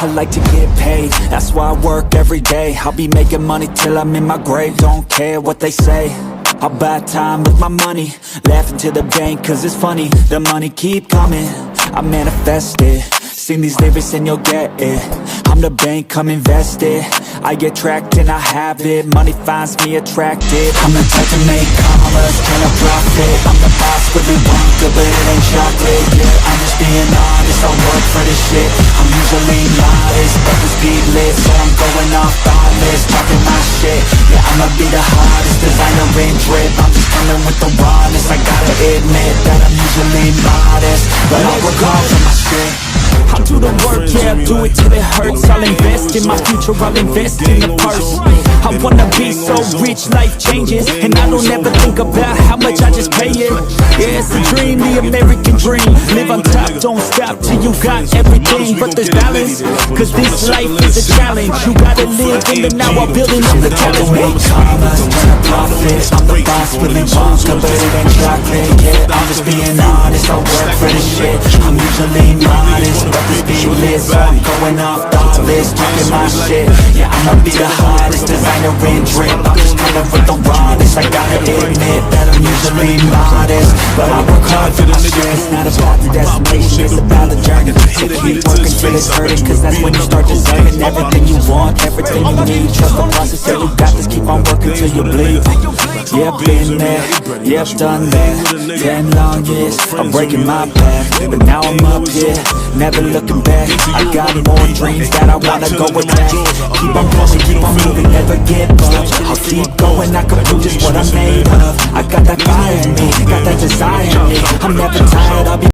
I like to get paid, that's why I work every day. I'll be making money till I'm in my grave. Don't care what they say, I'll buy time with my money. Laughing to the bank cause it's funny. The money keep coming, I manifest it. Sing these lyrics and you'll get it. I'm the bank, come invest it. I attract and I have it. Money finds me attractive. I'm the type to make commas, can I profit? I'm the boss, really want good, but it ain't chocolate. Yeah, I'm just being honest, I work for this shit. I'm usually modest, but the speed lit, so I'm going off thoughtless, talking my shit. Yeah, I'ma be the hottest designer in drip. I'm just coming with the rawness. I gotta admit that I'm usually modest, but I'll work hard for my shit. I'll do the work, yeah, I'll do it till it hurts. I'll invest in my future, I'll invest in the purse. I wanna be so rich, life changes, and I don't ever think about how much I just pay it. Yeah, it's a dream, the American dream. Live on top, don't stop till you got everything. But there's balance, cause this life is a challenge. You gotta live in the now while building up the talent. Make commas, turn a profit. I'm the boss, willing wonka, but it ain't chocolate. Yeah, I'm just being honest, I work for this shit. I'm usually modest, but the speed lit, so I'm going off thoughtless, talking my shit. Yeah, I'ma be the hottest designer in drip. I'm just coming with the rawness. I gotta admit that I'm usually modest, but I work hard for my shit. It's not about the destination, it's about the journey. So keep working till it's hurting, cause that's when you start deserving everything you want, everything you need. Trust the process, yeah, you got this. Keep on working till you bleed. Yeah, I've been there, yeah, I've done that. 10 long years, I'm breaking my back, but now I'm up here, never looking back. I got more dreams that I wanna go attack. Keep on pushing, keep on moving, never get bumped. I'll keep going, I can prove just what I'm made of. I got that fire in me, got that desire in me. I'm never tired